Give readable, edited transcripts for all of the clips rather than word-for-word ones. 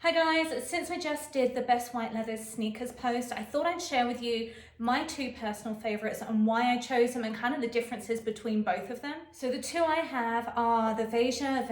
Hi guys, since I just did the best white leather sneakers post, I thought I'd share with you my two personal favorites and why I chose them and kind of the differences between both of them. So the two I have are the Veja,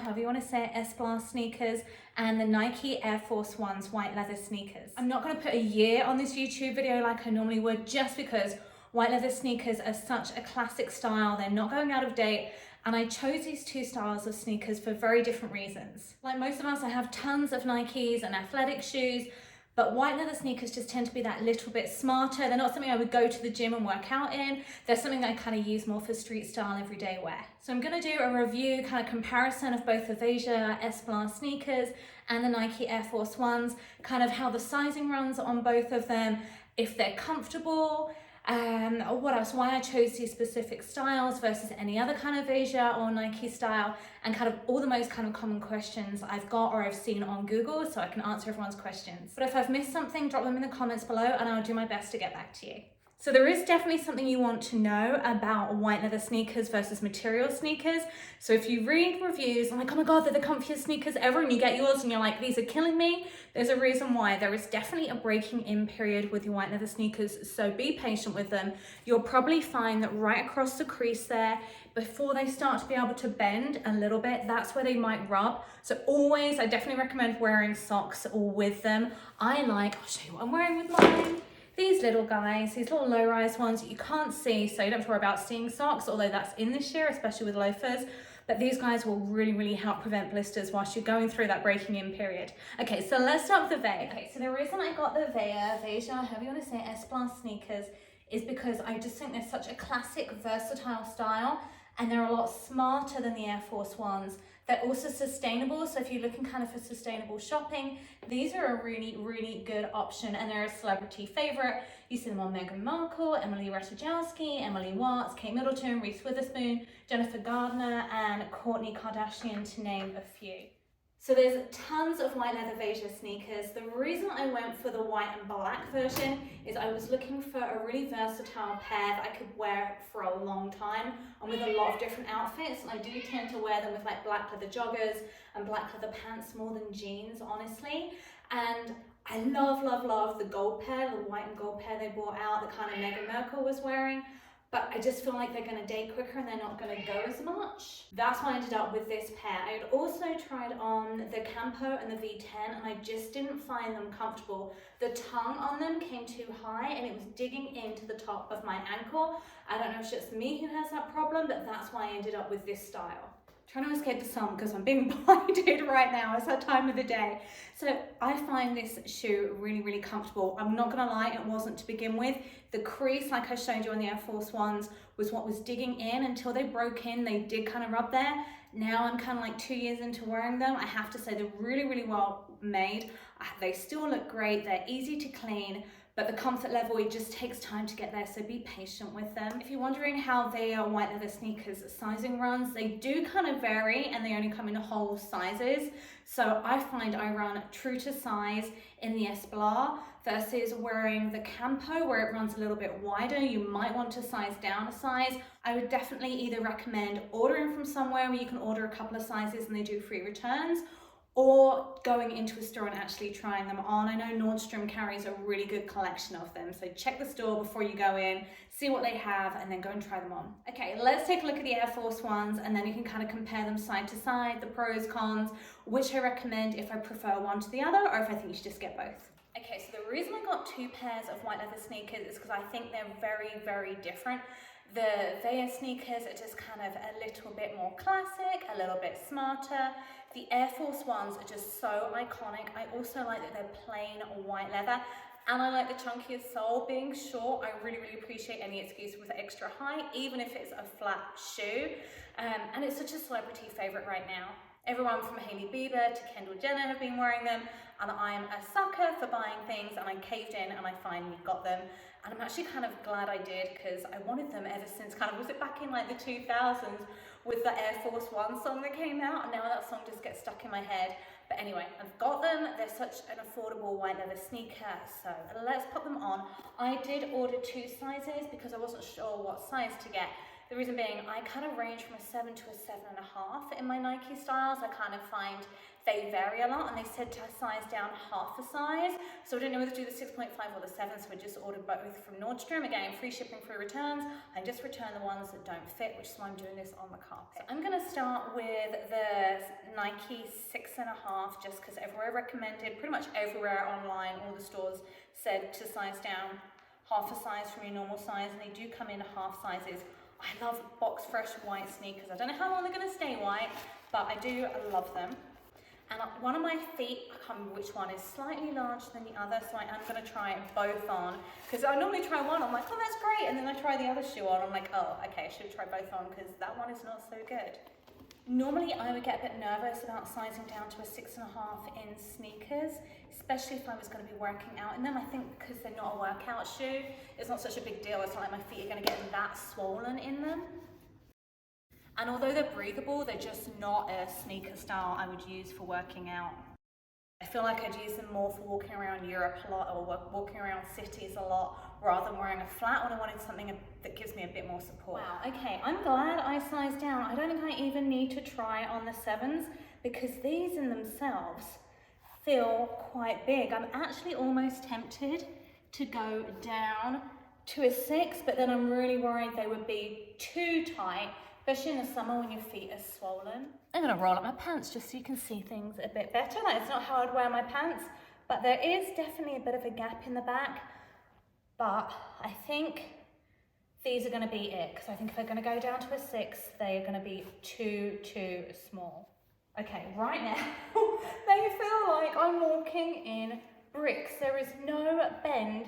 however you want to say it, Esplar sneakers and the Nike Air Force Ones white leather sneakers. I'm not going to put a year on this YouTube video like I normally would just because white leather sneakers are such a classic style, they're not going out of date. And I chose these two styles of sneakers for very different reasons. Like most of us, I have tons of Nikes and athletic shoes, but white leather sneakers just tend to be that little bit smarter. They're not something I would go to the gym and work out in. They're something that I kind of use more for street style everyday wear. So I'm gonna do a review, kind of comparison of both the Veja Esplar sneakers and the Nike Air Force Ones, kind of how the sizing runs on both of them, if they're comfortable, what else, why I chose these specific styles versus any other kind of Veja or Nike style, and kind of all the most kind of common questions I've got or I've seen on Google so I can answer everyone's questions. But if I've missed something, drop them in the comments below and I'll do my best to get back to you. So there is definitely something you want to know about white leather sneakers versus material sneakers. So if you read reviews, I'm like, oh my God, they're the comfiest sneakers ever, and you get yours and you're like, these are killing me. There's a reason why. There is definitely a breaking in period with your white leather sneakers, so be patient with them. You'll probably find that right across the crease there, before they start to be able to bend a little bit, that's where they might rub. So always, I definitely recommend wearing socks or with them. I'll show you what I'm wearing with mine. These little guys, these little low-rise ones that you can't see, so you don't have to worry about seeing socks, although that's in this year, especially with loafers. But these guys will really help prevent blisters whilst you're going through that breaking in period. Okay, so let's start with the Veja. Okay, so the reason I got the Veja, however you want to say it, Esplar sneakers, is because I just think they're such a classic, versatile style, and they're a lot smarter than the Air Force Ones. They're also sustainable, so if you're looking kind of for sustainable shopping, these are a really good option, and they're a celebrity favorite. You see them on Meghan Markle, Emily Ratajkowski, Emily Watts, Kate Middleton, Reese Witherspoon, Jennifer Gardner, and Kourtney Kardashian, to name a few. So there's tons of white leather Veja sneakers. The reason I went for the white and black version is I was looking for a really versatile pair that I could wear for a long time and with a lot of different outfits. And I do tend to wear them with like black leather joggers and black leather pants more than jeans, honestly. And I love the gold pair, the white and gold pair they brought out that kind of Meghan Markle was wearing. But I just feel like they're going to date quicker and they're not going to go as much. That's why I ended up with this pair. I had also tried on the Campo and the V10 and I just didn't find them comfortable. The tongue on them came too high and it was digging into the top of my ankle. I don't know if it's just me who has that problem, but that's why I ended up with this style. Trying to escape the sun because I'm being blinded right now. It's that time of the day. So I find this shoe really comfortable. I'm not gonna lie, it wasn't to begin with. The crease, like I showed you on the Air Force Ones, was what was digging in. Until they broke in, they did kind of rub there. Now I'm kind of like 2 years into wearing them. I have to say they're really well made. They still look great. They're easy to clean. But the comfort level, it just takes time to get there, so be patient with them. If you're wondering how their white leather sneakers sizing runs, they do kind of vary and they only come in whole sizes. So I find I run true to size in the Esplar versus wearing the Campo where it runs a little bit wider. You might want to size down a size. I would definitely either recommend ordering from somewhere where you can order a couple of sizes and they do free returns, or going into a store and actually trying them on. I know Nordstrom carries a really good collection of them, so check the store before you go in, see what they have, and then go and try them on. Okay, let's take a look at the Air Force Ones, and then you can kind of compare them side to side, the pros, cons, which I recommend if I prefer one to the other, or if I think you should just get both. Okay, so the reason I got two pairs of white leather sneakers is because I think they're very different. The Veja sneakers are just kind of a little bit more classic, a little bit smarter. The Air Force Ones are just so iconic. I also like that they're plain white leather, and I like the chunkiest sole. Being short, I really appreciate any excuse with extra height, even if it's a flat shoe. And it's such a celebrity favorite right now. Everyone from Hailey Bieber to Kendall Jenner have been wearing them, and I am a sucker for buying things, and I caved in and I finally got them. And I'm actually kind of glad I did, because I wanted them ever since was it back in like the 2000s with the Air Force One song that came out, and now that song just gets stuck in my head. But anyway, I've got them. They're such an affordable white leather sneaker, so let's put them on. I did order two sizes because I wasn't sure what size to get. The reason being, I kind of range from a 7 to a 7.5 in my Nike styles. I kind of find they vary a lot, and they said to size down half a size. So I didn't know whether to do the 6.5 or the 7, so I just ordered both from Nordstrom. Again, free shipping, free returns. I just return the ones that don't fit, which is why I'm doing this on the carpet. So I'm gonna start with the Nike 6.5, just because everywhere recommended, pretty much everywhere online, all the stores said to size down half a size from your normal size, and they do come in half sizes. I love box fresh white sneakers. I don't know how long they're gonna stay white, but I love them. And one of my feet, I can't remember which one, is slightly larger than the other, so I am going to try both on. Because I normally try one, I'm like, oh, that's great, and then I try the other shoe on, I'm like, oh, okay, I should try both on, because that one is not so good. Normally, I would get a bit nervous about sizing down to a 6.5 in sneakers, especially if I was going to be working out in them. I think because they're not a workout shoe, it's not such a big deal. It's not like my feet are going to get that swollen in them. And although they're breathable, they're just not a sneaker style I would use for working out. I feel like I'd use them more for walking around Europe a lot, or walking around cities a lot, rather than wearing a flat when I wanted something that gives me a bit more support. Wow, okay, I'm glad I sized down. I don't think I even need to try on the 7s, because these in themselves feel quite big. I'm actually almost tempted to go down to a 6, but then I'm really worried they would be too tight, especially in the summer when your feet are swollen. I'm gonna roll up my pants just so you can see things a bit better. Like, it's not how I'd wear my pants, but there is definitely a bit of a gap in the back. But I think these are gonna be it, because I think if they're gonna go down to a 6, they are gonna be too small. Okay, right now, they feel like I'm walking in bricks. There is no bend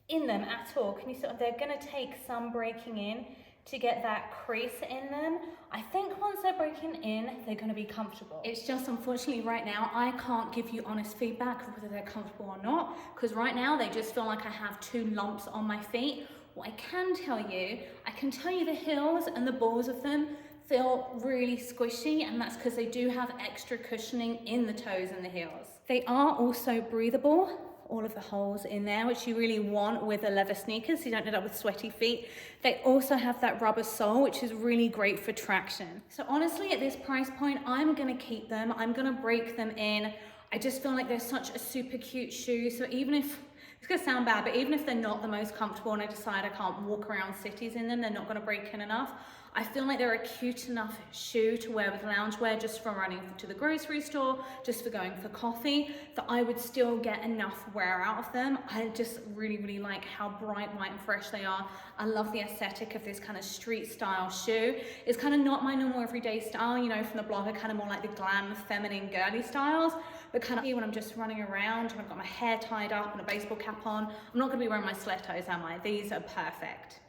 in them at all. Can you see? They're gonna take some breaking in to get that crease in them. I think once they're breaking in, they're gonna be comfortable. It's just, unfortunately, right now, I can't give you honest feedback of whether they're comfortable or not, because right now they just feel like I have 2 lumps on my feet. What I can tell you the heels and the balls of them feel really squishy, and that's because they do have extra cushioning in the toes and the heels. They are also breathable, all of the holes in there, which you really want with a leather sneaker, so you don't end up with sweaty feet. They also have that rubber sole, which is really great for traction. So honestly, at this price point, I'm gonna keep them. I'm gonna break them in. I just feel like they're such a super cute shoe. So even if, it's gonna sound bad, but even if they're not the most comfortable and I decide I can't walk around cities in them, they're not gonna break in enough. I feel like they're a cute enough shoe to wear with loungewear, just for running to the grocery store, just for going for coffee, that I would still get enough wear out of them. I just really like how bright white and fresh they are. I love the aesthetic of this kind of street style shoe. It's kind of not my normal everyday style, you know, from the blog, I kind of more like the glam, feminine, girly styles, but kind of when I'm just running around and I've got my hair tied up and a baseball cap on, I'm not gonna be wearing my stilettos, am I? These are perfect.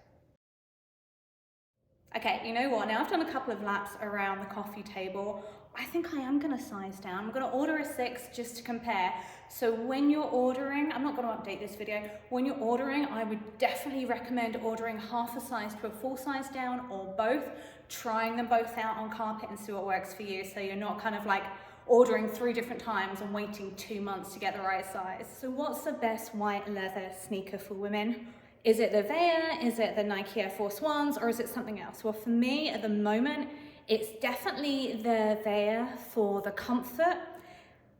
Okay, you know what? Now I've done a couple of laps around the coffee table. I think I am gonna size down. I'm gonna order a 6 just to compare. So when you're ordering, I'm not gonna update this video. When you're ordering, I would definitely recommend ordering half a size to a full size down, or both, trying them both out on carpet and see what works for you, so you're not kind of like ordering 3 different times and waiting 2 months to get the right size. So what's the best white leather sneaker for women? Is it the Veja, is it the Nike Air Force Ones, or is it something else? Well, for me at the moment, it's definitely the Veja for the comfort.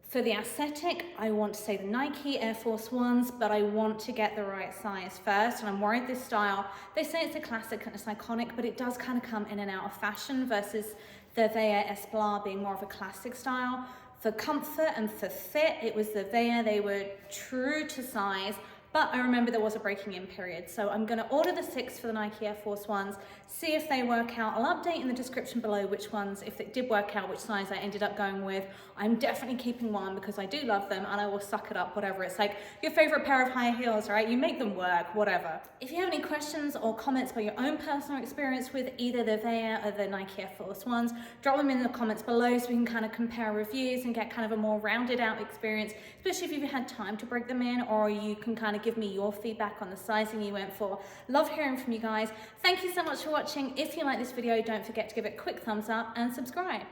For the aesthetic, I want to say the Nike Air Force Ones, but I want to get the right size first, and I'm worried this style, they say it's a classic and it's iconic, but it does kind of come in and out of fashion, versus the Veja Esplar being more of a classic style. For comfort and for fit, it was the Veja. They were true to size, but I remember there was a breaking in period. So I'm gonna order the 6 for the Nike Air Force Ones, see if they work out. I'll update in the description below which ones, if it did work out, which size I ended up going with. I'm definitely keeping one because I do love them, and I will suck it up, whatever. It's like your favorite pair of high heels, right? You make them work, whatever. If you have any questions or comments about your own personal experience with either the Veja or the Nike Air Force Ones, drop them in the comments below so we can kind of compare reviews and get kind of a more rounded out experience, especially if you've had time to break them in, or you can kind of give me your feedback on the sizing you went for. Love hearing from you guys. Thank you so much for watching. If you like this video, don't forget to give it a quick thumbs up and subscribe.